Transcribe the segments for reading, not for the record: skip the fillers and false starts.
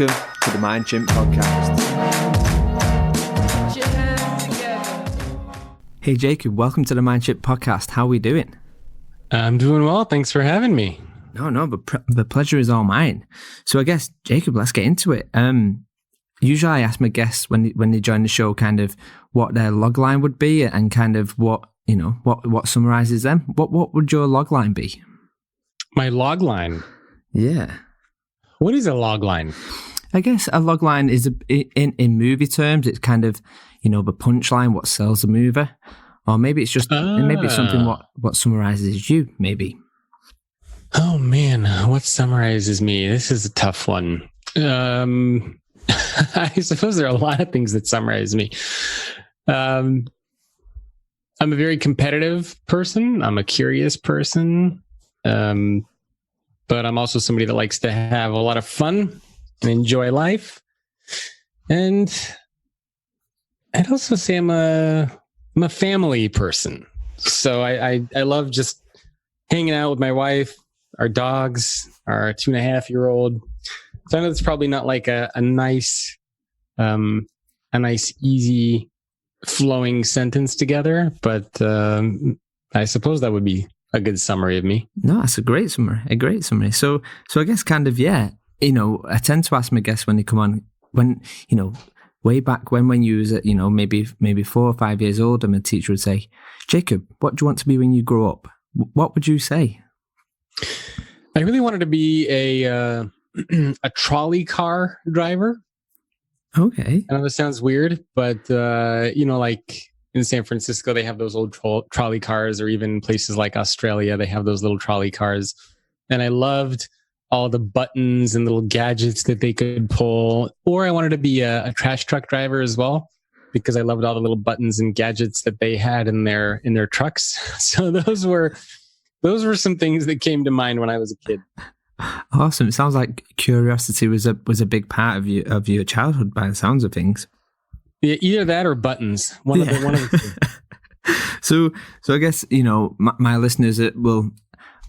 Welcome to the Mind Chimp podcast. Hey Jacob, welcome to the Mind Chimp podcast. How are we doing? I'm doing well. Thanks for having me. No, but the pleasure is all mine. So I guess, Jacob, let's get into it. Usually I ask my guests when they join the show kind of what their logline would be and kind of what summarizes them. What would your logline be? My logline? Yeah. What is a logline? I guess a logline is in movie terms, it's kind of, the punchline, what sells the movie. Or maybe it's just, maybe it's something what summarizes you, maybe. Oh man, what summarizes me? This is a tough one. I suppose there are a lot of things that summarize me. I'm a very competitive person. I'm a curious person. But I'm also somebody that likes to have a lot of fun and enjoy life. And I'd also say I'm a family person. So I love just hanging out with my wife, our dogs, our 2.5-year-old. So I know it's probably not like a nice, easy flowing sentence together, but I suppose that would be a good summary of me. No, that's a great summary. So I guess kind of, I tend to ask my guests when they come on, way back when you was at, maybe 4 or 5 years old, and my teacher would say, Jacob, what do you want to be when you grow up? What would you say? I really wanted to be a trolley car driver. Okay. I know this sounds weird, but, like in San Francisco, they have those old trolley cars, or even places like Australia, they have those little trolley cars. And I loved all the buttons and little gadgets that they could pull. Or I wanted to be a trash truck driver as well, because I loved all the little buttons and gadgets that they had in their trucks. So those were some things that came to mind when I was a kid. Awesome. It sounds like curiosity was a big part of your childhood by the sounds of things. Yeah, either that or buttons. One of the two. So I guess, my listeners will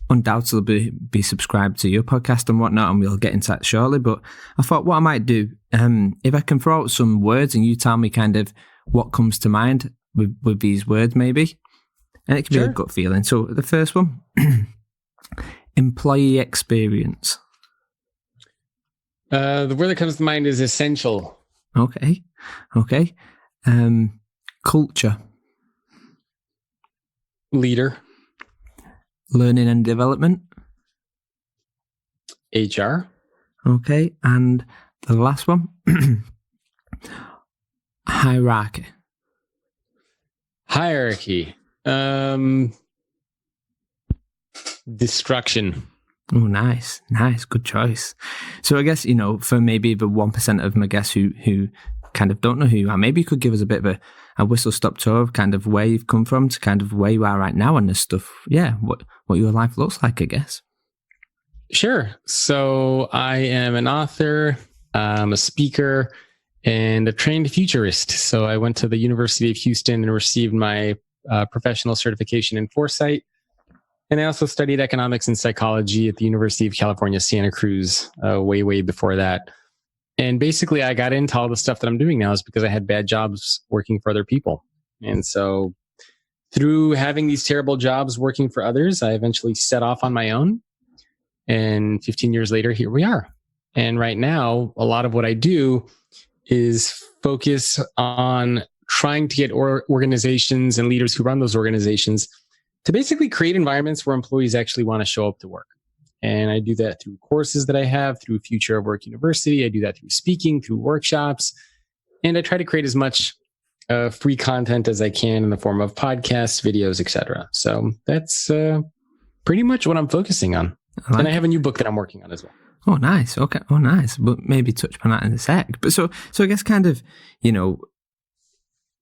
undoubtedly be subscribed to your podcast and whatnot, and we'll get into that shortly. But I thought what I might do, if I can throw out some words and you tell me kind of what comes to mind with these words, maybe. And it can be a gut feeling. So the first one, employee experience. The word that comes to mind is essential. Okay. Culture. Leader. Learning and development. HR. Okay. And the last one, hierarchy. Destruction. Oh, nice. Good choice. So I guess, for maybe the 1% of my guests who kind of don't know who you are, maybe you could give us a bit of a whistle-stop tour of kind of where you've come from to kind of where you are right now and the stuff, what your life looks like, I guess. Sure. So I am an author, I'm a speaker, and a trained futurist. So I went to the University of Houston and received my professional certification in foresight. And I also studied economics and psychology at the University of California, Santa Cruz, way before that. And basically, I got into all the stuff that I'm doing now is because I had bad jobs working for other people. And so through having these terrible jobs working for others, I eventually set off on my own. And 15 years later, here we are. And right now, a lot of what I do is focus on trying to get organizations and leaders who run those organizations to basically create environments where employees actually want to show up to work. And I do that through courses that I have, through Future of Work University. I do that through speaking, through workshops. And I try to create as much free content as I can in the form of podcasts, videos, etc. So that's pretty much what I'm focusing on. And I have a new book that I'm working on as well. Oh, nice. Okay. Oh, nice. But maybe touch upon that in a sec. But so I guess kind of,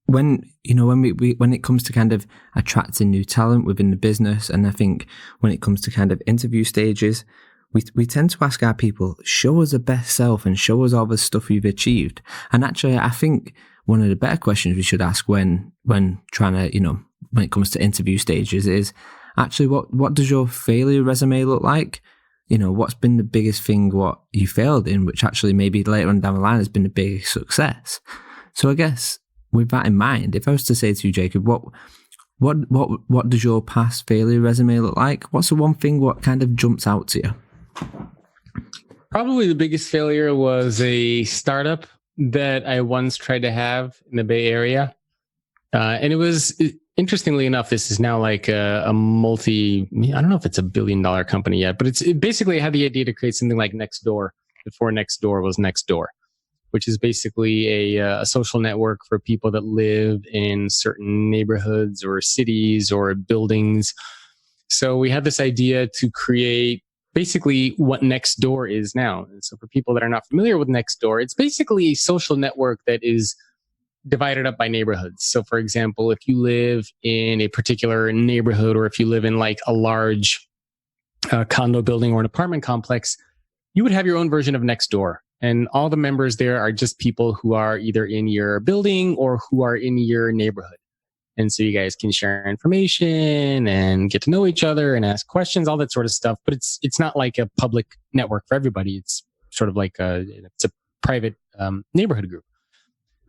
when it comes to kind of attracting new talent within the business, and I think when it comes to kind of interview stages, we tend to ask our people, show us the best self and show us all the stuff you've achieved. And actually, I think one of the better questions we should ask when trying to, when it comes to interview stages is actually what does your failure resume look like? what's been the biggest thing what you failed in, which actually maybe later on down the line has been the biggest success. So I guess with that in mind, if I was to say to you, Jacob, what does your past failure resume look like? What's the one thing what kind of jumps out to you? Probably the biggest failure was a startup that I once tried to have in the Bay Area. And it was, interestingly enough, this is now like a I don't know if it's $1 billion company yet, but it basically had the idea to create something like Nextdoor before Nextdoor was Nextdoor, which is basically a social network for people that live in certain neighborhoods or cities or buildings. So we had this idea to create basically what Nextdoor is now. And so for people that are not familiar with Nextdoor, it's basically a social network that is divided up by neighborhoods. So for example, if you live in a particular neighborhood, or if you live in like a large condo building or an apartment complex, you would have your own version of Nextdoor. And all the members there are just people who are either in your building or who are in your neighborhood. And so you guys can share information and get to know each other and ask questions, all that sort of stuff. But it's not like a public network for everybody. It's sort of like it's a private neighborhood group.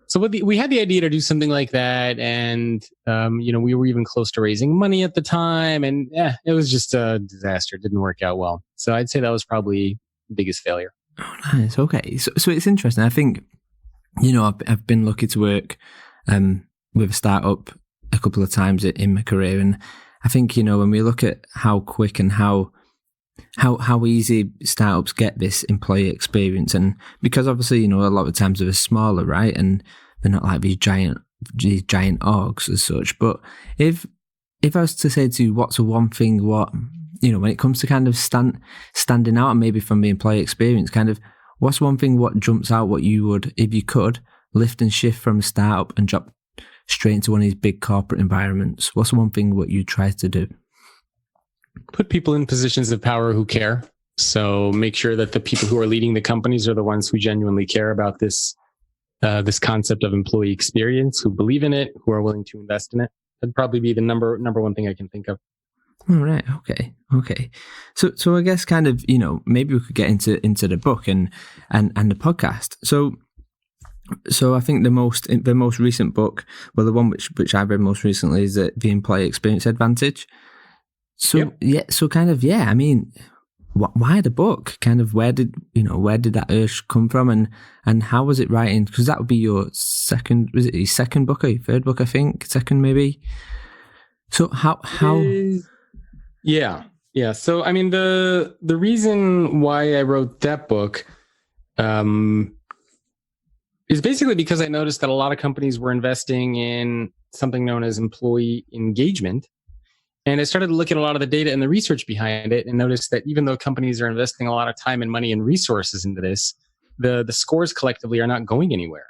So we had the idea to do something like that. And, we were even close to raising money at the time. And it was just a disaster. It didn't work out well. So I'd say that was probably the biggest failure. Oh, nice. Okay. So it's interesting. I think, I've been lucky to work with a startup a couple of times in my career. And I think, when we look at how quick and how easy startups get this employee experience, and because obviously, a lot of times they're smaller, right? And they're not like these giant orgs as such. But if I was to say to you, what's the one thing when it comes to kind of standing out, and maybe from the employee experience, kind of what's one thing what jumps out, what you would, if you could, lift and shift from a startup and drop straight into one of these big corporate environments? What's the one thing what you try to do? Put people in positions of power who care. So make sure that the people who are leading the companies are the ones who genuinely care about this concept of employee experience, who believe in it, who are willing to invest in it. That'd probably be the number one thing I can think of. All right. Okay. So I guess kind of, maybe we could get into the book and the podcast. So I think the most recent book, well, the one which I read most recently is the Employee Experience Advantage. So yep. I mean, why the book? Kind of where did that urge come from, and how was it writing? Because that would be your second book or your third book, I think, second maybe. So how? Yeah. So I mean, the reason why I wrote that book is basically because I noticed that a lot of companies were investing in something known as employee engagement. And I started to look at a lot of the data and the research behind it, and noticed that even though companies are investing a lot of time and money and resources into this, the scores collectively are not going anywhere.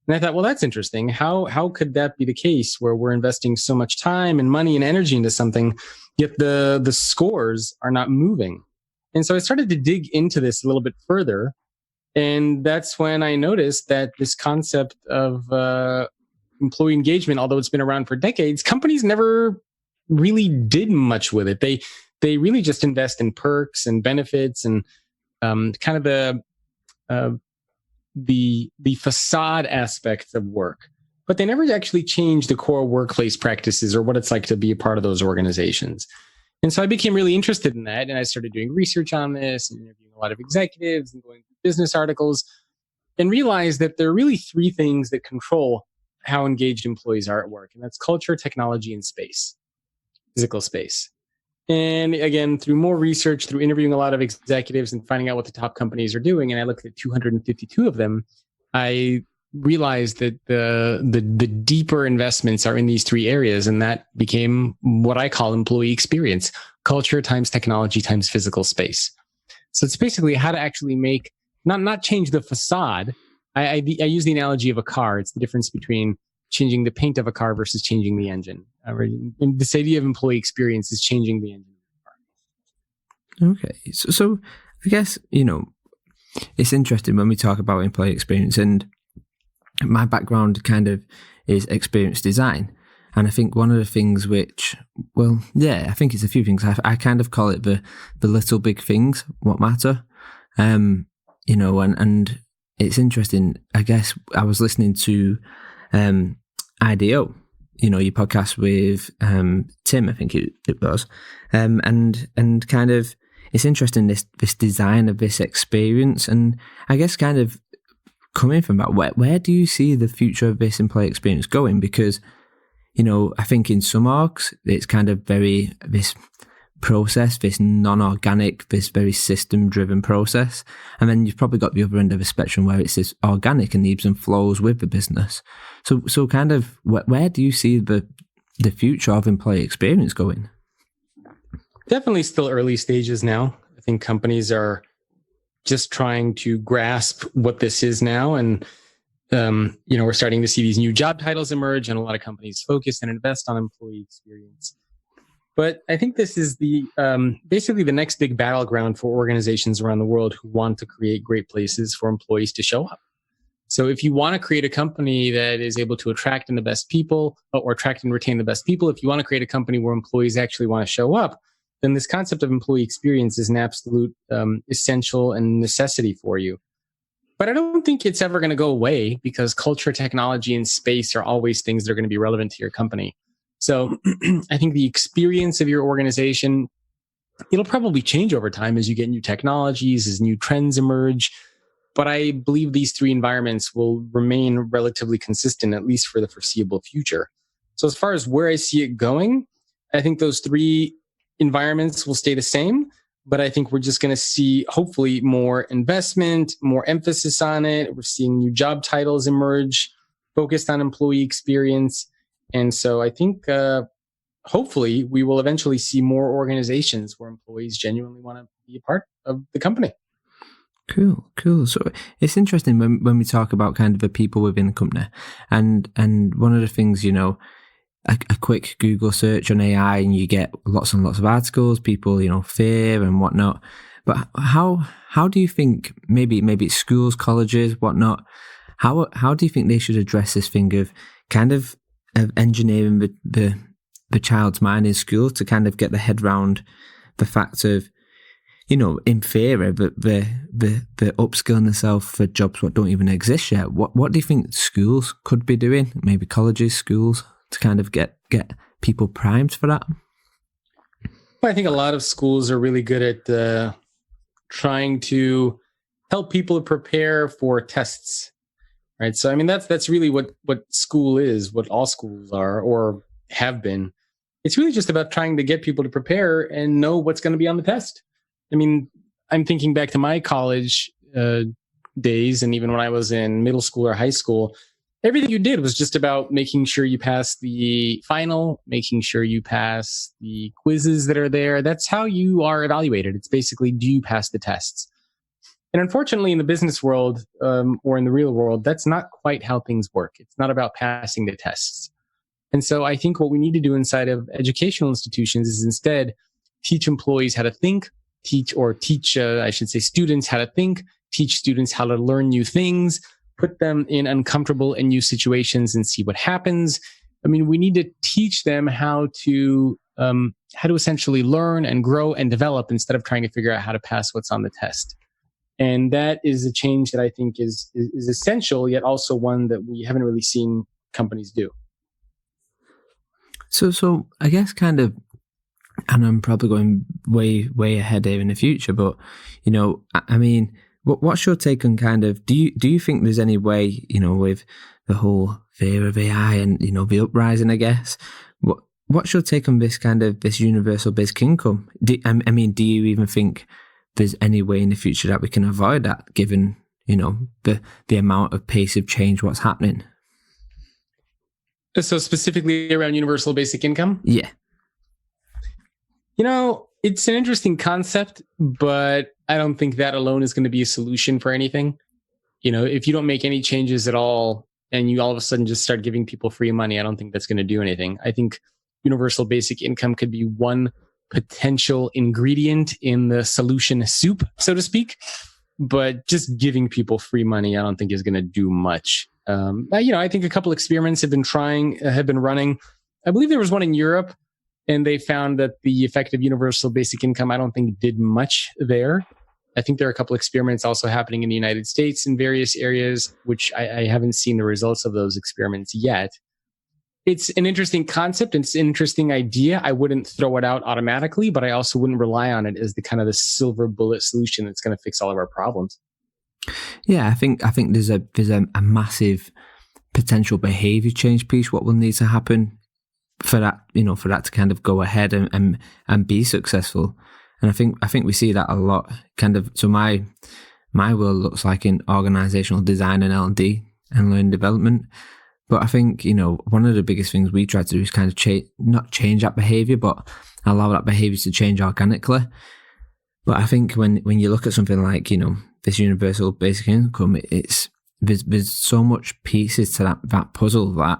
And I thought, well, that's interesting. How could that be the case, where we're investing so much time and money and energy into something, yet the scores are not moving? And so I started to dig into this a little bit further. And that's when I noticed that this concept of employee engagement, although it's been around for decades, companies never really did much with it. They really just invest in perks and benefits and kind of the facade aspects of work, but they never actually change the core workplace practices or what it's like to be a part of those organizations. And so I became really interested in that, and I started doing research on this and interviewing a lot of executives and going through business articles, and realized that there are really three things that control how engaged employees are at work. And that's culture, technology, and space, physical space. And again, through more research, through interviewing a lot of executives and finding out what the top companies are doing, and I looked at 252 of them, I realized that the deeper investments are in these three areas, and that became what I call employee experience: culture times technology times physical space. So it's basically how to actually make, not change the facade. I use the analogy of a car. It's the difference between changing the paint of a car versus changing the engine. And this idea of employee experience is changing the engine of the car. Okay. So I guess, it's interesting when we talk about employee experience, and my background kind of is experience design. And I think one of the things which, well, yeah, I think it's a few things. I kind of call it the little big things, what matter. You know, and it's interesting. I guess I was listening to IDO, you know, your podcast with Tim, I think it was, and kind of it's interesting this design of this experience, and I guess kind of coming from that, where do you see the future of this employee experience going? Because, you know, I think in some orgs it's kind of very this process, this non-organic, this very system-driven process, and then you've probably got the other end of the spectrum where it's this organic and ebbs and flows with the business. So kind of where do you see the future of employee experience going? Definitely still early stages now. I think companies are just trying to grasp what this is now, and you know, we're starting to see these new job titles emerge, and a lot of companies focus and invest on employee experience. But I think this is the basically the next big battleground for organizations around the world who want to create great places for employees to show up. So if you want to create a company that is able to attract the best people, or attract and retain the best people, if you want to create a company where employees actually want to show up, then this concept of employee experience is an absolute essential and necessity for you. But I don't think it's ever going to go away, because culture, technology, and space are always things that are going to be relevant to your company. So I think the experience of your organization, it'll probably change over time as you get new technologies, as new trends emerge. But I believe these three environments will remain relatively consistent, at least for the foreseeable future. So as far as where I see it going, I think those three environments will stay the same. But I think we're just going to see, hopefully, more investment, more emphasis on it. We're seeing new job titles emerge focused on employee experience. And so I think, hopefully, we will eventually see more organizations where employees genuinely want to be a part of the company. Cool. So it's interesting when we talk about kind of the people within the company, and one of the things, you know, a quick Google search on AI and you get lots and lots of articles, people, you know, fear and whatnot. But how do you think, maybe it's schools, colleges, whatnot, how do you think they should address this thing of kind of engineering the child's mind in school to kind of get the head round the fact of, you know, in theory, the upskilling themselves for jobs what don't even exist yet? What do you think schools could be doing? Maybe colleges, schools, to kind of get people primed for that? Well, I think a lot of schools are really good at trying to help people prepare for tests, right? So, I mean, that's really what school is, what all schools are or have been. It's really just about trying to get people to prepare and know what's going to be on the test. I mean, I'm thinking back to my college days, and even when I was in middle school or high school, everything you did was just about making sure you pass the final, making sure you pass the quizzes that are there. That's how you are evaluated. It's basically, do you pass the tests? And unfortunately, in the business world or in the real world, that's not quite how things work. It's not about passing the tests. And so I think what we need to do inside of educational institutions is instead teach employees how to think, teach students how to think, teach students how to learn new things, put them in uncomfortable and new situations and see what happens. I mean, we need to teach them how to essentially learn and grow and develop instead of trying to figure out how to pass what's on the test. And that is a change that I think is essential, yet also one that we haven't really seen companies do. So I guess kind of, and I'm probably going way ahead here in the future, but, you know, I mean, what's your take on kind of, do you think there's any way, you know, with the whole fear of AI and, you know, the uprising, I guess, what's your take on this kind of, this universal basic income? Do you even think there's any way in the future that we can avoid that, given, you know, the amount of pace of change, what's happening? So specifically around universal basic income? Yeah. You know, it's an interesting concept, but I don't think that alone is going to be a solution for anything. You know, if you don't make any changes at all and you all of a sudden just start giving people free money, I don't think that's going to do anything. I think universal basic income could be one potential ingredient in the solution soup, so to speak. But just giving people free money, I don't think is going to do much. You know, I think a couple experiments have been running. I believe there was one in Europe, and they found that the effective universal basic income, I don't think did much there. I think there are a couple experiments also happening in the United States in various areas, which I haven't seen the results of those experiments yet. It's an interesting concept. It's an interesting idea. I wouldn't throw it out automatically, but I also wouldn't rely on it as the kind of the silver bullet solution that's going to fix all of our problems. Yeah, I think there's a massive potential behavior change piece. What will need to happen for that, for that to kind of go ahead and be successful. And I think we see that a lot. Kind of, so my world looks like in organizational design and L&D and learning development. But I think, one of the biggest things we try to do is kind of not change that behavior, but allow that behavior to change organically. But I think when you look at something like, this universal basic income, there's so much pieces to that puzzle that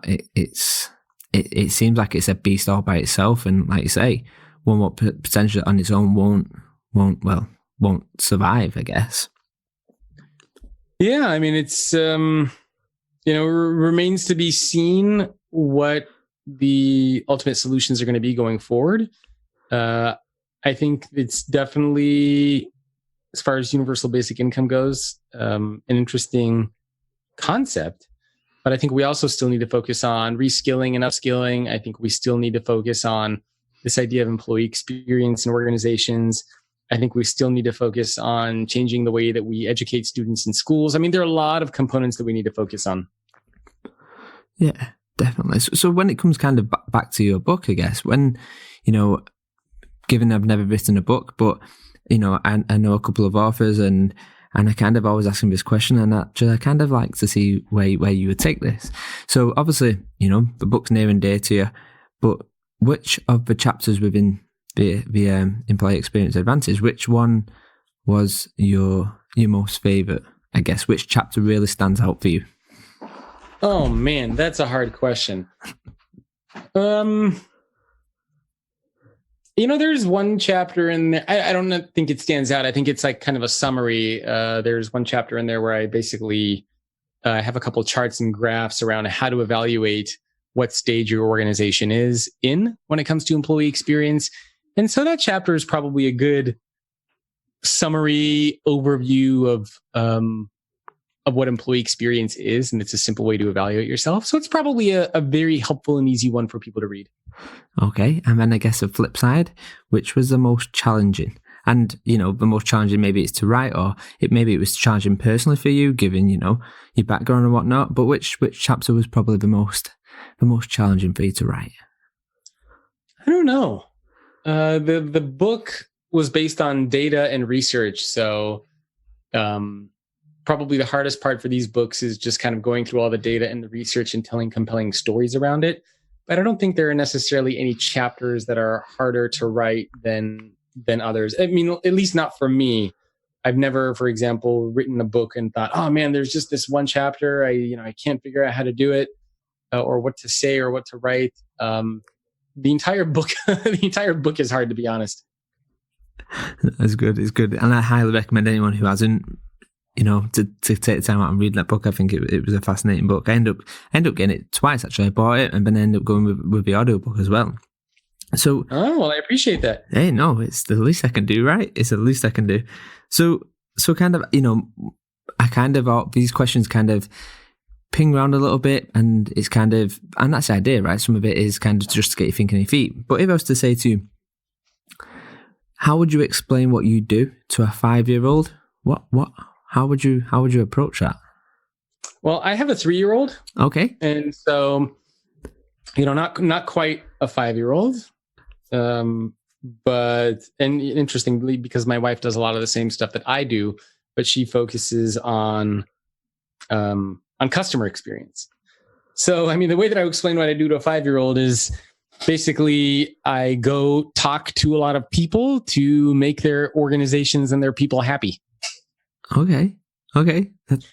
it seems like it's a beast all by itself. And like you say, one what potentially on its own won't survive, I guess. Yeah, I mean, it's remains to be seen what the ultimate solutions are going to be going forward. I think it's definitely, as far as universal basic income goes, an interesting concept. But I think we also still need to focus on reskilling and upskilling. I think we still need to focus on this idea of employee experience in organizations. I think we still need to focus on changing the way that we educate students in schools. I mean, there are a lot of components that we need to focus on. Yeah, definitely. So when it comes kind of back to your book, I guess, when, given I've never written a book, but, I know a couple of authors and I kind of always ask them this question, and actually I kind of like to see where you would take this. So obviously, the book's near and dear to you, but which of the chapters within the employee experience advantage, which one was your most favorite? I guess, which chapter really stands out for you? Oh man, that's a hard question. There's one chapter in there. I don't think it stands out. I think it's like kind of a summary. There's one chapter in there where I basically have a couple charts and graphs around how to evaluate what stage your organization is in when it comes to employee experience. And so that chapter is probably a good summary overview of what employee experience is. And it's a simple way to evaluate yourself. So it's probably a very helpful and easy one for people to read. Okay. And then I guess the flip side, which was the most challenging? And, the most challenging maybe it's to write, or maybe it was challenging personally for you, given, your background and whatnot. But which chapter was probably the most challenging for you to write? I don't know. The book was based on data and research. So probably the hardest part for these books is just kind of going through all the data and the research and telling compelling stories around it. But I don't think there are necessarily any chapters that are harder to write than others. I mean, at least not for me. I've never, for example, written a book and thought, oh man, there's just this one chapter. I can't figure out how to do it or what to say or what to write. The entire book is hard, to be honest. It's good. It's good. And I highly recommend anyone who hasn't, to take the time out and read that book. I think it was a fascinating book. I end up getting it twice, actually. I bought it and then I ended up going with the audiobook as well. So, oh, well, I appreciate that. Hey, no, it's the least I can do, right? It's the least I can do. So kind of, I kind of, these questions kind of ping around a little bit, and it's kind of, and that's the idea, right? Some of it is kind of just to get you thinking on your feet. But if I was to say to you, how would you explain what you do to a 5-year-old? How would you approach that? Well, I have a 3-year-old. Okay. And so, not quite a 5-year-old. But interestingly, because my wife does a lot of the same stuff that I do, but she focuses on customer experience. So, I mean, the way that I explain what I do to a 5-year-old is basically I go talk to a lot of people to make their organizations and their people happy. Okay. That's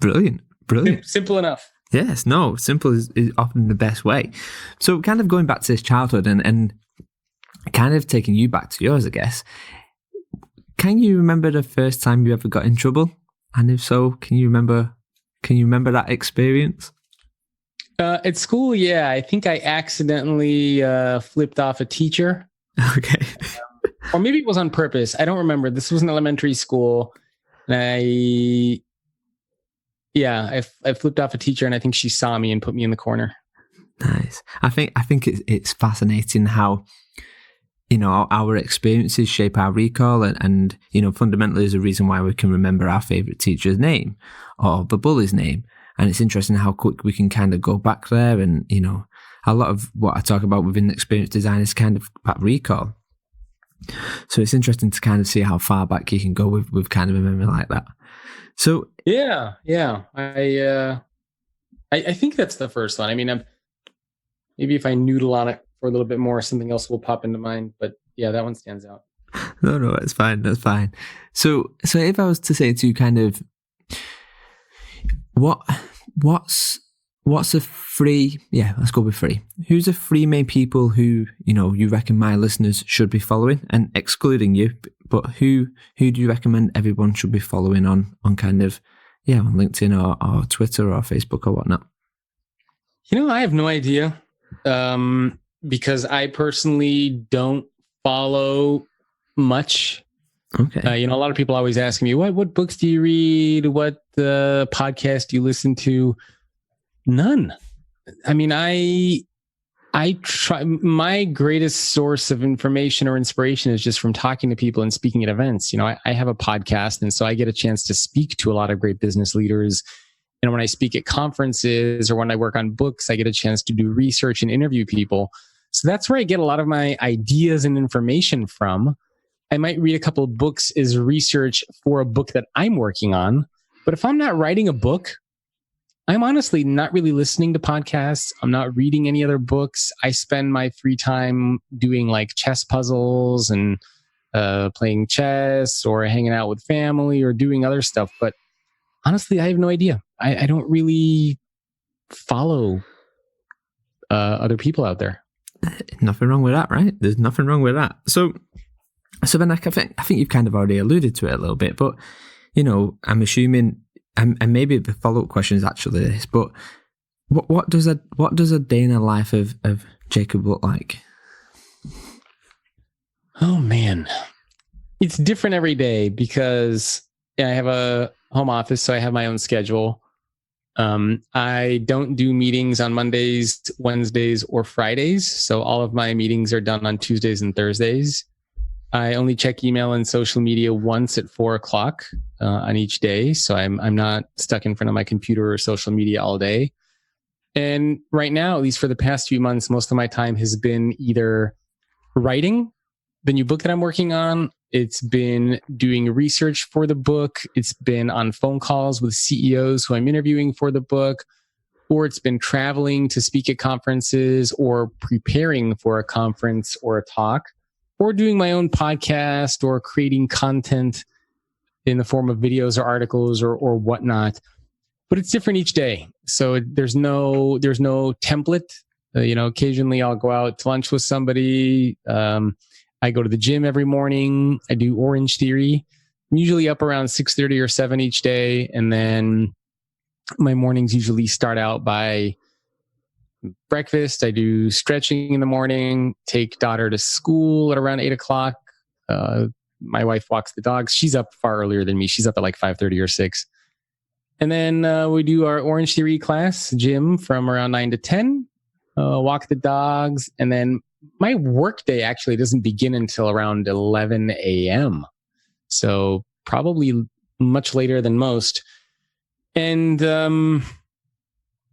brilliant. Simple enough. Yes, no, simple is often the best way. So kind of going back to this childhood and kind of taking you back to yours, I guess. Can you remember the first time you ever got in trouble? And if so, can you remember that experience? At school, yeah, I think I accidentally flipped off a teacher. Okay. Or maybe it was on purpose. I don't remember. This was an elementary school. And I flipped off a teacher, and I think she saw me and put me in the corner. Nice. I think it's fascinating how, you know, our experiences shape our recall, and you know, fundamentally is a reason why we can remember our favourite teacher's name or the bully's name. And it's interesting how quick we can kind of go back there. And, you know, a lot of what I talk about within experience design is kind of that recall. So it's interesting to kind of see how far back you can go with kind of a memory like that. So yeah. I think that's the first one. I mean, maybe if I noodle on it for a little bit more, something else will pop into mind. But yeah, that one stands out. No, it's fine. That's fine. So if I was to say to you, kind of, what's a free? Yeah, let's go with free. Who's the three main people who, you know, you reckon my listeners should be following, and excluding you, but who do you recommend everyone should be following on kind of, yeah, on LinkedIn or Twitter or Facebook or whatnot? You know, I have no idea, because I personally don't follow much. Okay. You know, a lot of people always ask me, what books do you read? What podcast do you listen to? None. I mean, I try. My greatest source of information or inspiration is just from talking to people and speaking at events. You know, I have a podcast, and so I get a chance to speak to a lot of great business leaders. And when I speak at conferences or when I work on books, I get a chance to do research and interview people. So that's where I get a lot of my ideas and information from. I might read a couple of books as research for a book that I'm working on. But if I'm not writing a book, I'm honestly not really listening to podcasts. I'm not reading any other books. I spend my free time doing like chess puzzles and playing chess or hanging out with family or doing other stuff. But honestly, I have no idea. I don't really follow other people out there. Nothing wrong with that, right? There's nothing wrong with that. So then I think you've kind of already alluded to it a little bit, but, you know, I'm assuming, and maybe the follow-up question is actually this, but what does a day in the life of Jacob look like? Oh man, it's different every day because I have a home office, so I have my own schedule. I don't do meetings on Mondays, Wednesdays, or Fridays, so all of my meetings are done on Tuesdays and Thursdays. I only check email and social media once at 4:00 on each day. So I'm not stuck in front of my computer or social media all day. And right now, at least for the past few months, most of my time has been either writing the new book that I'm working on. It's been doing research for the book. It's been on phone calls with CEOs who I'm interviewing for the book, or it's been traveling to speak at conferences or preparing for a conference or a talk, or doing my own podcast or creating content in the form of videos or articles or whatnot. But it's different each day. So there's no template. You know, occasionally I'll go out to lunch with somebody. I go to the gym every morning. I do Orange Theory. I'm usually up around 6:30 or 7 each day. And then my mornings usually start out by breakfast. I do stretching in the morning, take daughter to school at around 8:00. My wife walks the dogs. She's up far earlier than me. She's up at like 5:30 or 6. And then we do our Orange Theory class, gym, from around 9 to 10, walk the dogs. And then my work day actually doesn't begin until around 11 a.m. So probably much later than most. And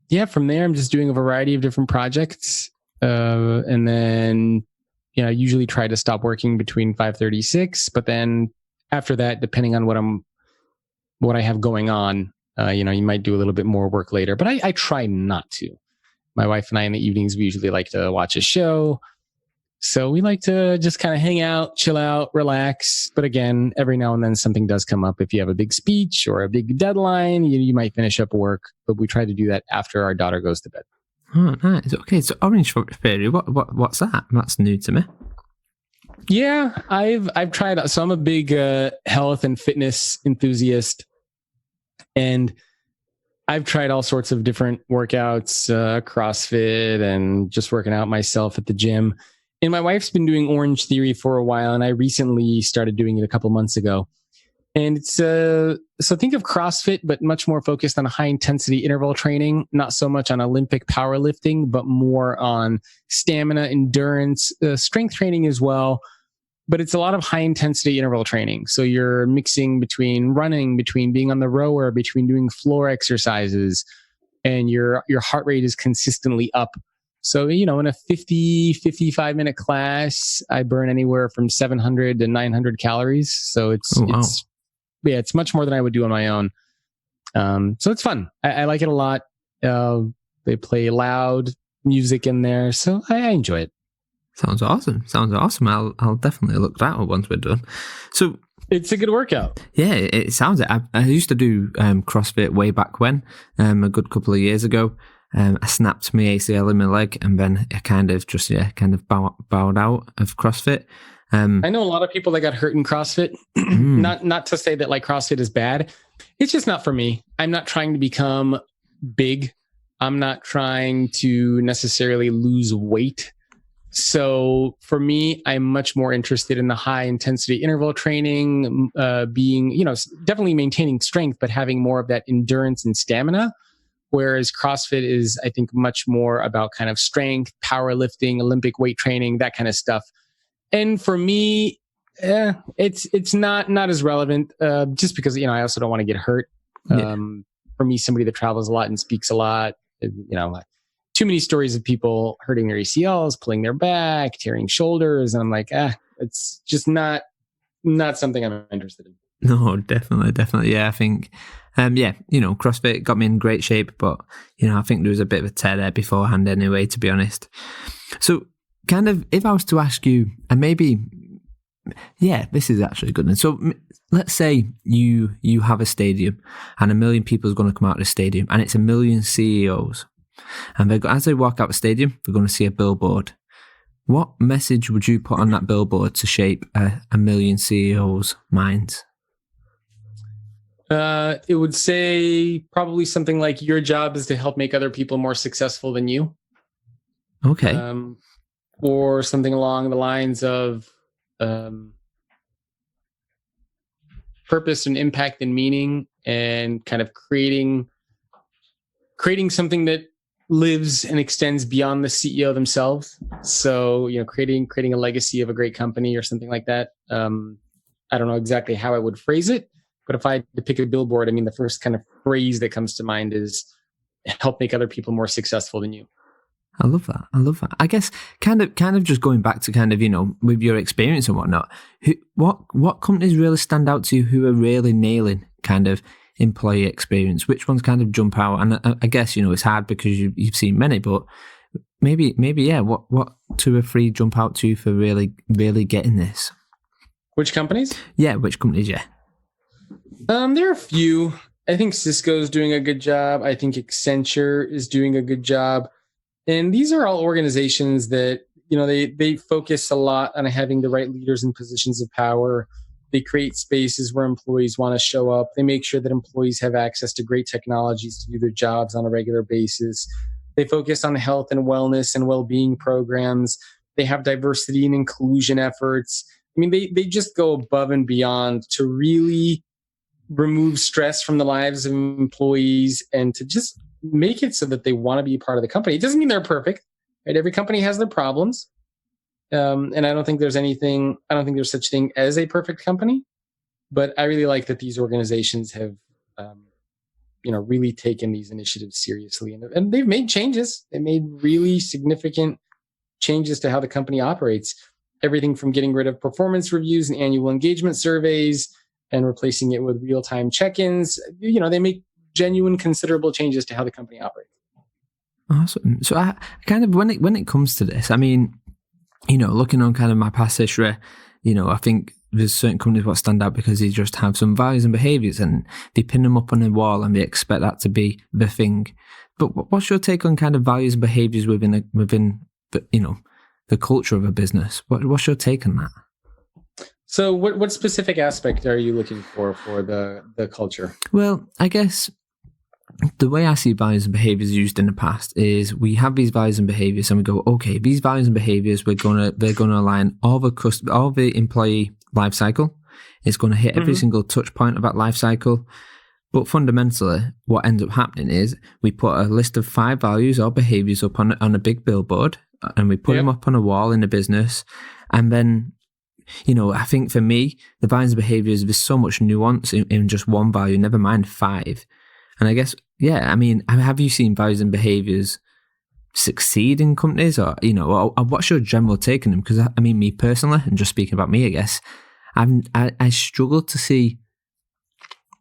yeah, from there, I'm just doing a variety of different projects. And then, I usually try to stop working between 5:30, 6. But then after that, depending on what I have going on, you might do a little bit more work later. But I try not to. My wife and I in the evenings, we usually like to watch a show. So we like to just kind of hang out, chill out, relax. But again, every now and then something does come up. If you have a big speech or a big deadline, you might finish up work. But we try to do that after our daughter goes to bed. Oh, nice. Okay, so Orange Theory, what's that? That's new to me. Yeah, I've tried. So I'm a big health and fitness enthusiast, and I've tried all sorts of different workouts, CrossFit, and just working out myself at the gym. And my wife's been doing Orange Theory for a while, and I recently started doing it a couple months ago. And it's so think of CrossFit, but much more focused on high intensity interval training, not so much on Olympic powerlifting, but more on stamina, endurance, strength training as well. But it's a lot of high intensity interval training. So you're mixing between running, between being on the rower, between doing floor exercises, and your heart rate is consistently up. So, in a 55-minute class, I burn anywhere from 700 to 900 calories. So it's much more than I would do on my own. So it's fun. I like it a lot. They play loud music in there, so I enjoy it. Sounds awesome. I'll definitely look that up once we're done. So it's a good workout. Yeah, it sounds it. I used to do CrossFit way back when, a good couple of years ago. I snapped my ACL in my leg, and then I kind of bowed out of CrossFit. I know a lot of people that got hurt in CrossFit. Not to say that like CrossFit is bad. It's just not for me. I'm not trying to become big. I'm not trying to necessarily lose weight. So for me, I'm much more interested in the high intensity interval training, being, definitely maintaining strength, but having more of that endurance and stamina. Whereas CrossFit is, I think, much more about kind of strength, powerlifting, Olympic weight training, that kind of stuff. And for me, it's not as relevant, just because, I also don't want to get hurt. Yeah. For me, somebody that travels a lot and speaks a lot, too many stories of people hurting their ACLs, pulling their back, tearing shoulders. And I'm like, it's just not something I'm interested in. No, definitely. Yeah, I think, CrossFit got me in great shape, but, I think there was a bit of a tear there beforehand anyway, to be honest. So kind of, if I was to ask you, and maybe, this is actually good. And so let's say you have a stadium and 1 million people is going to come out of the stadium, and it's 1 million CEOs. And as they walk out the stadium, they're going to see a billboard. What message would you put on that billboard to shape 1 million CEOs' minds? It would say probably something like, your job is to help make other people more successful than you. Okay. Or something along the lines of purpose and impact and meaning, and kind of creating something that lives and extends beyond the CEO themselves. So, creating a legacy of a great company or something like that. I don't know exactly how I would phrase it, but if I had to pick a billboard, the first kind of phrase that comes to mind is help make other people more successful than you. I love that. I guess kind of just going back to kind of, with your experience and whatnot, what companies really stand out to you who are really nailing kind of employee experience? Which ones kind of jump out? And I guess, it's hard because you've seen many, but maybe, what 2 or 3 jump out to you for really, really getting this? Which companies? Yeah, which companies, yeah. There are a few. I think Cisco's doing a good job. I think Accenture is doing a good job. And these are all organizations that, they focus a lot on having the right leaders in positions of power. They create spaces where employees want to show up. They make sure that employees have access to great technologies to do their jobs on a regular basis. They focus on health and wellness and well-being programs. They have diversity and inclusion efforts. They just go above and beyond to really remove stress from the lives of employees and to just make it so that they want to be a part of the company. It doesn't mean they're perfect, right? Every company has their problems. And I don't think there's such thing as a perfect company, but I really like that these organizations have, really taken these initiatives seriously, and they've made changes. They made really significant changes to how the company operates. Everything from getting rid of performance reviews and annual engagement surveys and replacing it with real-time check-ins. They make genuine, considerable changes to how the company operates. Awesome. So I kind of, when it comes to this, looking on kind of my past history, I think there's certain companies that stand out because they just have some values and behaviours, and they pin them up on a wall and they expect that to be the thing. But what's your take on kind of values and behaviours within the culture of a business? What's your take on that? So what specific aspect are you looking for the culture? Well, I guess the way I see values and behaviors used in the past is we have these values and behaviors and we go, okay, these values and behaviors, they're going to align all the employee life cycle. It's going to hit every single touch point of that life cycle. But fundamentally, what ends up happening is we put a list of 5 values or behaviors up on a big billboard, and we put them up on a wall in the business. And then, I think for me, the values and behaviors, there's so much nuance in just one value, never mind 5. And I guess, have you seen values and behaviors succeed in companies, or what's your general take on them? Because me personally, and just speaking about me, I guess, I struggle to see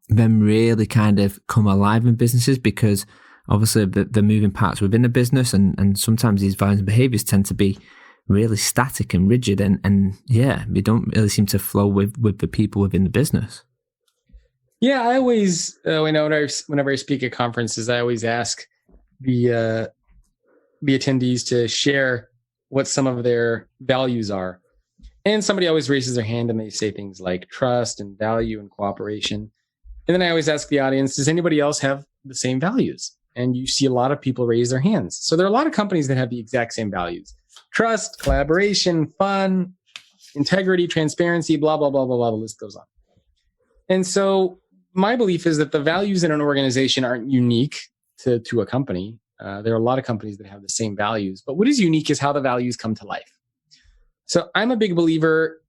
them really kind of come alive in businesses, because obviously the moving parts within a business, and sometimes these values and behaviors tend to be really static and rigid, and they don't really seem to flow with the people within the business. Yeah, I always, whenever I speak at conferences, I always ask the attendees to share what some of their values are. And somebody always raises their hand and they say things like trust and value and cooperation. And then I always ask the audience, does anybody else have the same values? And you see a lot of people raise their hands. So there are a lot of companies that have the exact same values: trust, collaboration, fun, integrity, transparency, blah, blah, blah, blah, blah. The list goes on. And so my belief is that the values in an organization aren't unique to a company. There are a lot of companies that have the same values, but what is unique is how the values come to life. So I'm a big believer,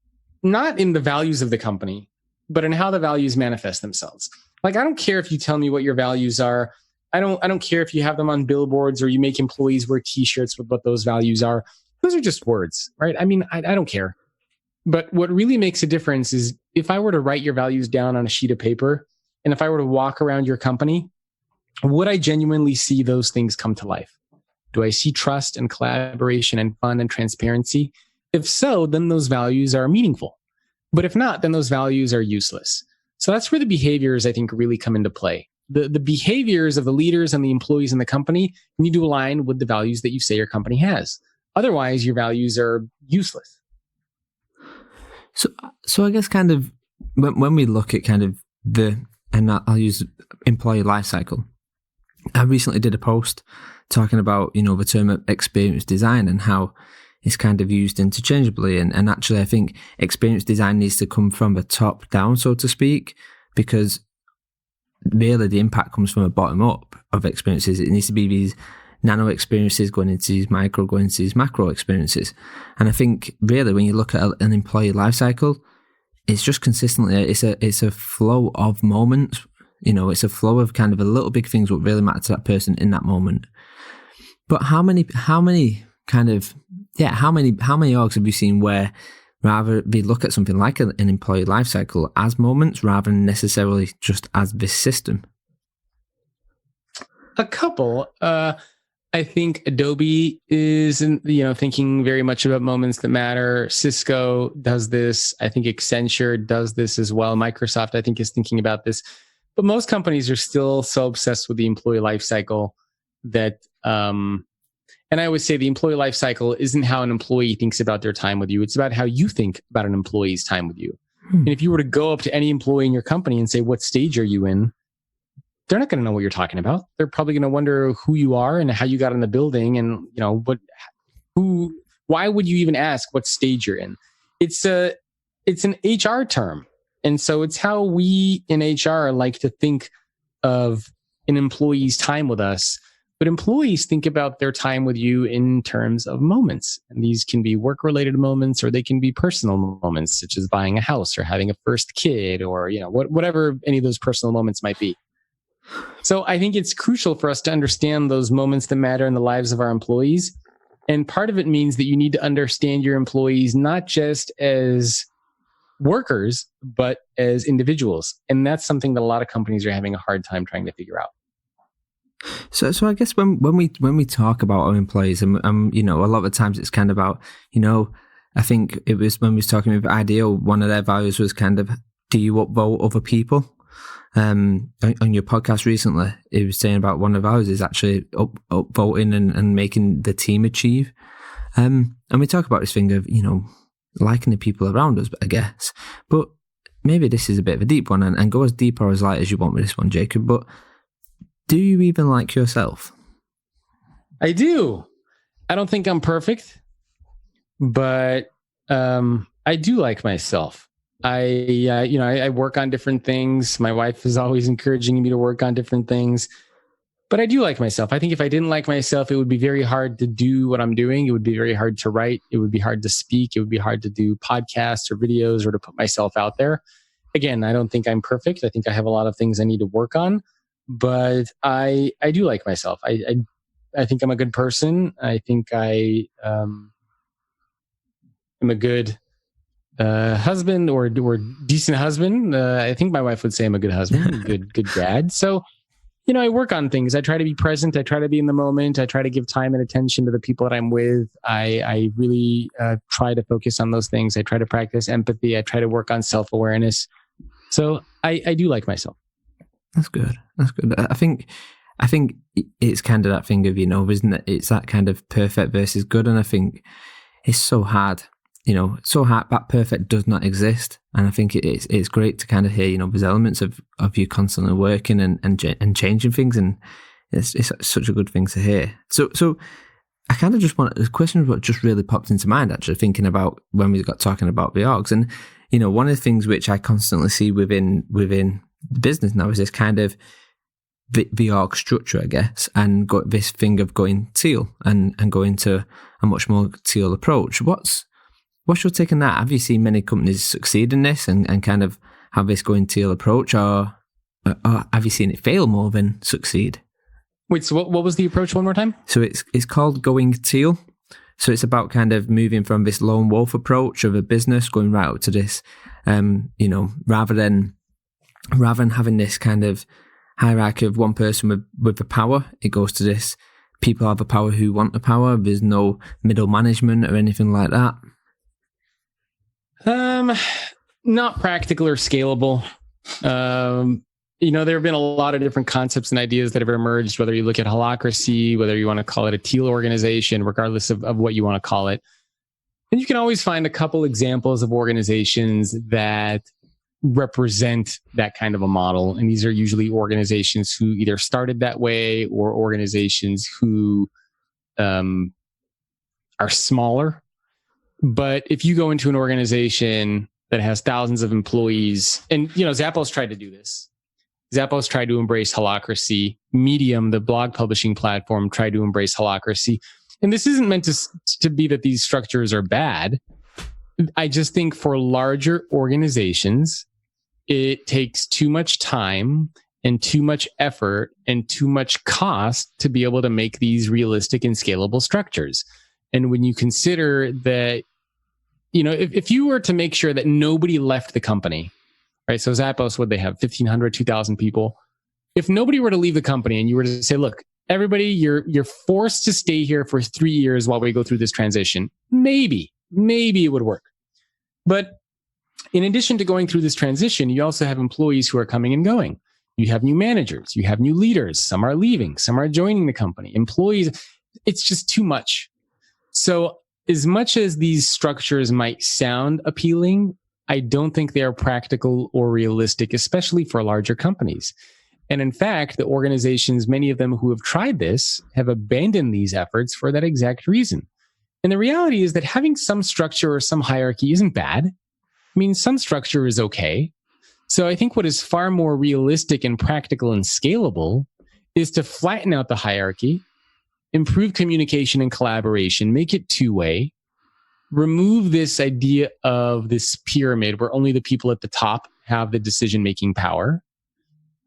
not in the values of the company, but in how the values manifest themselves. Like, I don't care if you tell me what your values are. I don't care if you have them on billboards or you make employees wear t-shirts with what those values are. Those are just words, right? I don't care. But what really makes a difference is if I were to write your values down on a sheet of paper, and if I were to walk around your company, would I genuinely see those things come to life? Do I see trust and collaboration and fun and transparency? If so, then those values are meaningful. But if not, then those values are useless. So that's where the behaviors, I think, really come into play. The behaviors of the leaders and the employees in the company need to align with the values that you say your company has. Otherwise, your values are useless. So I guess kind of when we look at kind of and I'll use employee life cycle. I recently did a post talking about, the term experience design and how it's kind of used interchangeably. And actually, I think experience design needs to come from the top down, so to speak, because really the impact comes from a bottom up of experiences. It needs to be these nano experiences going into these micro, going into these macro experiences. And I think really when you look at an employee life cycle, it's just consistently, it's a flow of moments. It's a flow of kind of the little big things what really matter to that person in that moment. But how many orgs have you seen where rather they look at something like an employee life cycle as moments rather than necessarily just as this system? A couple. I think Adobe is, thinking very much about moments that matter. Cisco does this. I think Accenture does this as well. Microsoft, I think, is thinking about this. But most companies are still so obsessed with the employee life cycle that, and I would say the employee life cycle isn't how an employee thinks about their time with you. It's about how you think about an employee's time with you. And if you were to go up to any employee in your company and say, what stage are you in? They're not going to know what you're talking about. They're probably going to wonder who you are and how you got in the building, and why would you even ask what stage you're in? It's an HR term, and so it's how we in HR like to think of an employee's time with us. But employees think about their time with you in terms of moments, and these can be work-related moments, or they can be personal moments, such as buying a house or having a first kid, or whatever any of those personal moments might be. So I think it's crucial for us to understand those moments that matter in the lives of our employees. And part of it means that you need to understand your employees not just as workers, but as individuals. And that's something that a lot of companies are having a hard time trying to figure out. So I guess when we talk about our employees, and a lot of the times it's kind of about, I think it was when we was talking with Ideal, one of their values was kind of, do you upvote other people? On your podcast recently, it was saying about one of ours is actually upvoting and making the team achieve. And we talk about this thing of, liking the people around us, I guess. But maybe this is a bit of a deep one, and go as deep or as light as you want with this one, Jacob. But Do you even like yourself? I do. I don't think I'm perfect, but I do like myself. I work on different things. My wife is always encouraging me to work on different things, but I do like myself. I think if I didn't like myself, it would be very hard to do what I'm doing. It would be very hard to write. It would be hard to speak. It would be hard to do podcasts or videos or to put myself out there. Again, I don't think I'm perfect. I think I have a lot of things I need to work on, but I do like myself. I think I'm a good person. I think I am a good husband or decent husband. I think my wife would say I'm a good husband, good dad. So, I work on things. I try to be present. I try to be in the moment. I try to give time and attention to the people that I'm with. I really try to focus on those things. I try to practice empathy. I try to work on self-awareness. So I do like myself. That's good. That's good. I think it's kind of that thing of, isn't it? It's that kind of perfect versus good. And I think it's so hard, so hard, that perfect does not exist. And I think it's great to kind of hear, there's elements of you constantly working and changing things. And it's such a good thing to hear. So I kind of just the question what just really popped into mind, actually, thinking about when we got talking about the orgs. And, one of the things which I constantly see within the business now is this kind of the org structure, I guess, and got this thing of going teal and going to a much more teal approach. What's your take on that? Have you seen many companies succeed in this and kind of have this going teal approach, or have you seen it fail more than succeed? Wait, so what was the approach one more time? So it's called going teal. So it's about kind of moving from this lone wolf approach of a business going right up to this, rather than having this kind of hierarchy of one person with the power, it goes to this, people have the power who want the power. There's no middle management or anything like that. Not practical or scalable. There have been a lot of different concepts and ideas that have emerged, whether you look at holacracy, whether you want to call it a teal organization, regardless of what you want to call it. And you can always find a couple examples of organizations that represent that kind of a model. And these are usually organizations who either started that way or organizations who are smaller. But if you go into an organization that has thousands of employees, and Zappos tried to do this. Zappos tried to embrace holacracy. Medium, the blog publishing platform, tried to embrace holacracy. And this isn't meant to be that these structures are bad. I just think for larger organizations, it takes too much time and too much effort and too much cost to be able to make these realistic and scalable structures. And when you consider that, if you were to make sure that nobody left the company, right? So Zappos, would they have 1,500, 2,000 people? If nobody were to leave the company and you were to say, look, everybody, you're forced to stay here for 3 years while we go through this transition, maybe it would work. But in addition to going through this transition, you also have employees who are coming and going. You have new managers, you have new leaders. Some are leaving, some are joining the company. Employees, it's just too much. So as much as these structures might sound appealing, I don't think they are practical or realistic, especially for larger companies. And in fact, the organizations, many of them who have tried this, have abandoned these efforts for that exact reason. And the reality is that having some structure or some hierarchy isn't bad. I mean, some structure is okay. So I think what is far more realistic and practical and scalable is to flatten out the hierarchy, improve communication and collaboration, make it two-way, remove this idea of this pyramid where only the people at the top have the decision-making power,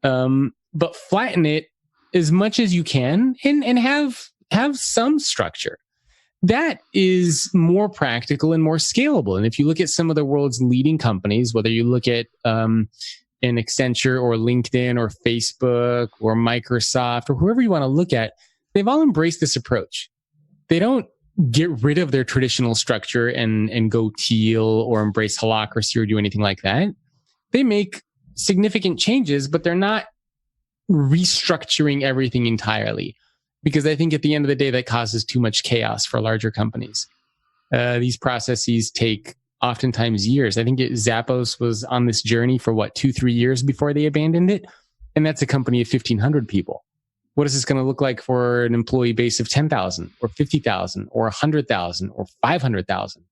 but flatten it as much as you can and have some structure. That is more practical and more scalable. And if you look at some of the world's leading companies, whether you look at an Accenture or LinkedIn or Facebook or Microsoft or whoever you want to look at, they've all embraced this approach. They don't get rid of their traditional structure and go teal or embrace holacracy or do anything like that. They make significant changes, but they're not restructuring everything entirely. Because I think at the end of the day, that causes too much chaos for larger companies. These processes take oftentimes years. I think Zappos was on this journey for 2-3 years before they abandoned it. And that's a company of 1,500 people. What is this going to look like for an employee base of 10,000 or 50,000 or 100,000 or 500,000?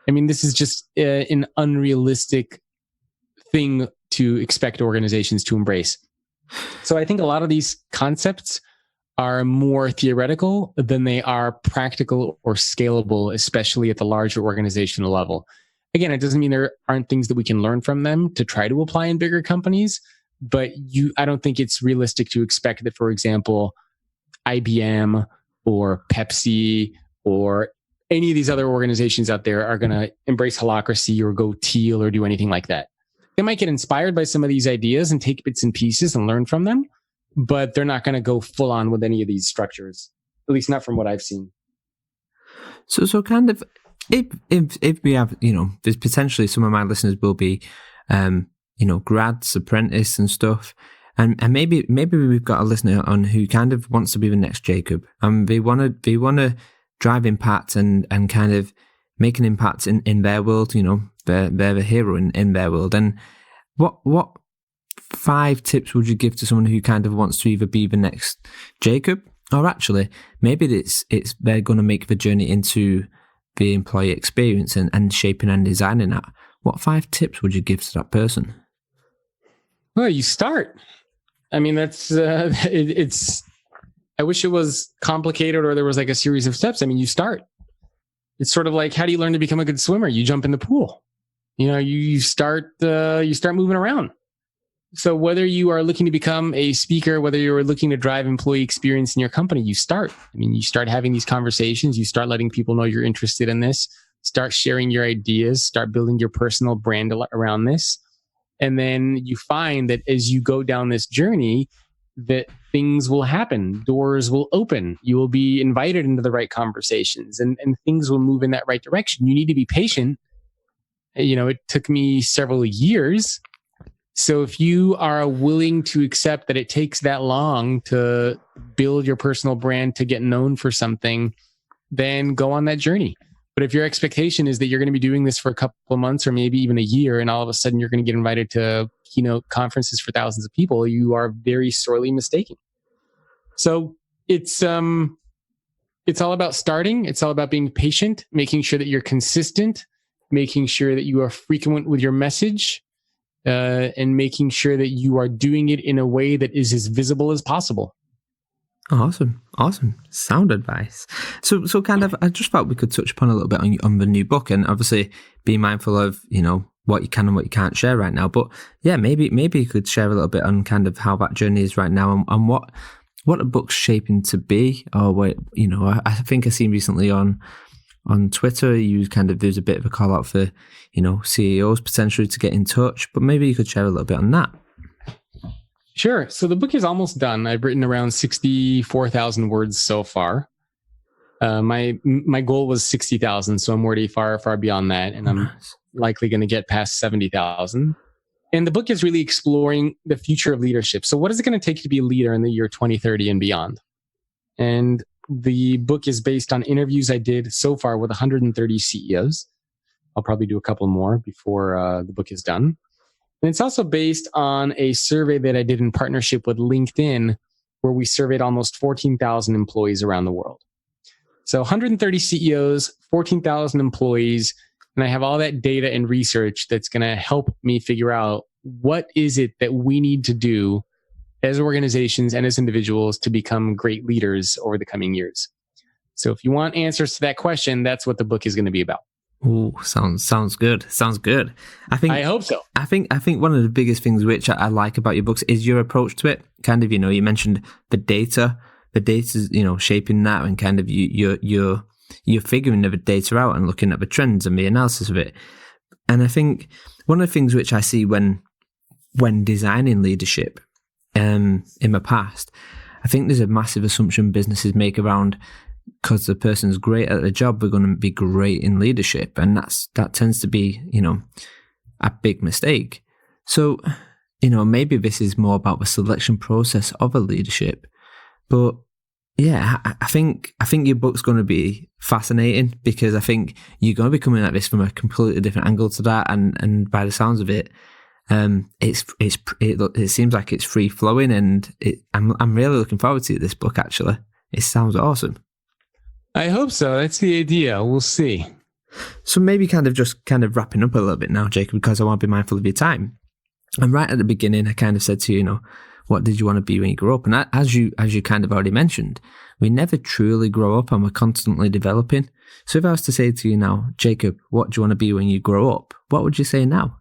I mean, this is just an unrealistic thing to expect organizations to embrace. So I think a lot of these concepts are more theoretical than they are practical or scalable, especially at the larger organizational level. Again, it doesn't mean there aren't things that we can learn from them to try to apply in bigger companies, but I don't think it's realistic to expect that, for example, IBM or Pepsi or any of these other organizations out there are going to embrace holacracy or go teal or do anything like that. They might get inspired by some of these ideas and take bits and pieces and learn from them, but they're not going to go full on with any of these structures, at least not from what I've seen. So kind of, if we have, there's potentially some of my listeners will be, grads, apprentice and stuff. And maybe we've got a listener on who kind of wants to be the next Jacob, and they want to drive impact and kind of make an impact in their world. They're the hero in their world. And what 5 tips would you give to someone who kind of wants to either be the next Jacob, or actually maybe it's they're going to make the journey into the employee experience and shaping and designing that? What 5 tips would you give to that person? Well, you start. I mean, that's it's. I wish it was complicated or there was like a series of steps. I mean, you start. It's sort of like, how do you learn to become a good swimmer? You jump in the pool. You start moving around. So whether you are looking to become a speaker, whether you're looking to drive employee experience in your company, you start. I mean, you start having these conversations. You start letting people know you're interested in this. Start sharing your ideas. Start building your personal brand around this. And then you find that as you go down this journey, that things will happen. Doors will open. You will be invited into the right conversations and things will move in that right direction. You need to be patient. It took me several years. So if you are willing to accept that it takes that long to build your personal brand, to get known for something, then go on that journey. But if your expectation is that you're going to be doing this for a couple of months or maybe even a year, and all of a sudden you're going to get invited to keynote conferences for thousands of people, you are very sorely mistaken. So it's all about starting. It's all about being patient, making sure that you're consistent, making sure that you are frequent with your message, and making sure that you are doing it in a way that is as visible as possible. Awesome. Sound advice. So kind of, I just thought we could touch upon a little bit on the new book, and obviously be mindful of, what you can and what you can't share right now. But yeah, maybe you could share a little bit on kind of how that journey is right now and what the book's shaping to be, or what, I think I seen recently on Twitter, there's a bit of a call out for, CEOs potentially to get in touch, but maybe you could share a little bit on that. Sure. So the book is almost done. I've written around 64,000 words so far. My goal was 60,000, so I'm already far, far beyond that, and I'm likely going to get past 70,000. And the book is really exploring the future of leadership. So what is it going to take to be a leader in the year 2030 and beyond? And the book is based on interviews I did so far with 130 CEOs. I'll probably do a couple more before the book is done. And it's also based on a survey that I did in partnership with LinkedIn, where we surveyed almost 14,000 employees around the world. So 130 CEOs, 14,000 employees, and I have all that data and research that's going to help me figure out what is it that we need to do as organizations and as individuals to become great leaders over the coming years. So if you want answers to that question, that's what the book is going to be about. Oh, sounds good. I hope so. I think one of the biggest things which I like about your books is your approach to it. Kind of, you mentioned the data's, shaping that, and kind of you're figuring the data out and looking at the trends and the analysis of it. And I think one of the things which I see when designing leadership, in the past, I think there's a massive assumption businesses make around, because the person's great at the job, they're going to be great in leadership. And that tends to be, a big mistake. So, maybe this is more about the selection process of a leadership. But yeah, I think your book's going to be fascinating, because I think you're going to be coming at this from a completely different angle to that. And by the sounds of it, It seems like it's free flowing, and I'm really looking forward to this book. Actually, it sounds awesome. I hope so. That's the idea. We'll see. So maybe kind of wrapping up a little bit now, Jacob, because I want to be mindful of your time. And right at the beginning, I kind of said to you, what did you want to be when you grew up? And as you kind of already mentioned, we never truly grow up and we're constantly developing. So if I was to say to you now, Jacob, what do you want to be when you grow up? What would you say now?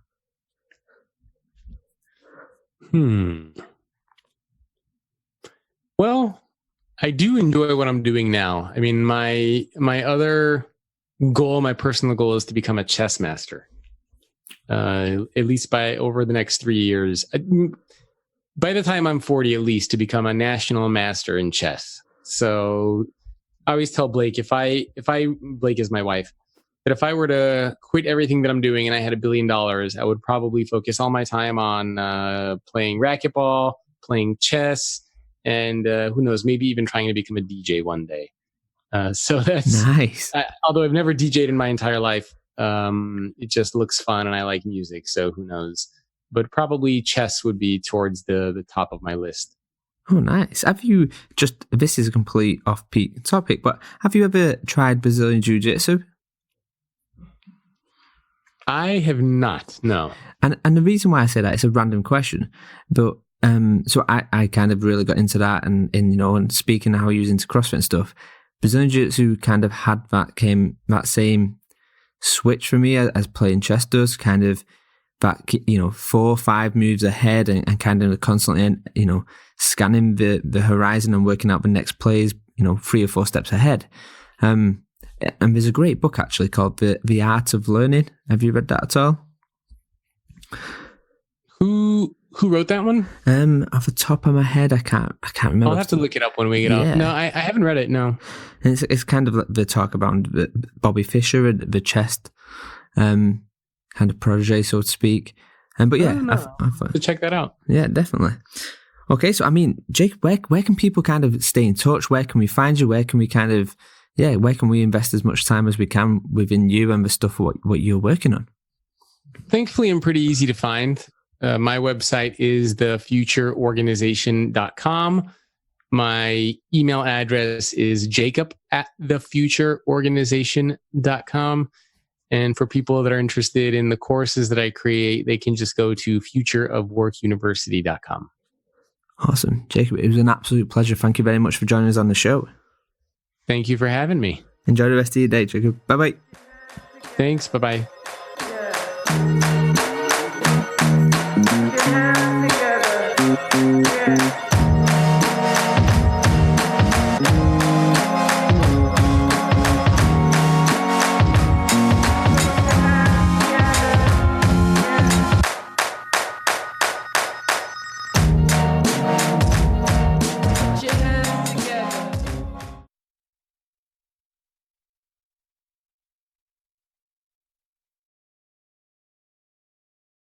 Well, I do enjoy what I'm doing now. I mean, my other goal, my personal goal, is to become a chess master. At least by over the next 3 years. By the time I'm 40, at least, to become a national master in chess. So I always tell Blake, Blake is my wife, that if I were to quit everything that I'm doing and I had $1 billion, I would probably focus all my time on playing racquetball, playing chess, and who knows, maybe even trying to become a DJ one day. So that's nice. Although I've never DJed in my entire life, it just looks fun and I like music. So who knows? But probably chess would be towards the top of my list. Oh, nice. This is a complete off-peak topic, but have you ever tried Brazilian Jiu-Jitsu? I have not, no. And the reason why I say that, it's a random question, but so I kind of really got into that and speaking how he was into CrossFit and stuff, Brazilian Jiu-Jitsu kind of had that same switch for me as playing chess does, kind of that 4 or 5 moves ahead and kind of constantly scanning the horizon and working out the next plays 3 or 4 steps ahead. And there's a great book actually called The Art of Learning. Have you read that at all? Who wrote that one? Off the top of my head, I can't remember. I'll have to look it up when we get off. No, I haven't read it. No. And it's kind of like the talk about Bobby Fischer and the chess kind of protege, so to speak. But yeah, I've to check that out. Yeah, definitely. Okay, so I mean, Jake, where can people kind of stay in touch? Where can we find you? Where can we where can we invest as much time as we can within you and the stuff what you're working on? Thankfully, I'm pretty easy to find. My website is thefutureorganization.com. My email address is jacob@thefutureorganization.com. And for people that are interested in the courses that I create, they can just go to futureofworkuniversity.com. Awesome. Jacob, it was an absolute pleasure. Thank you very much for joining us on the show. Thank you for having me. Enjoy the rest of your day, Jacob. Bye-bye. Thanks. Bye-bye.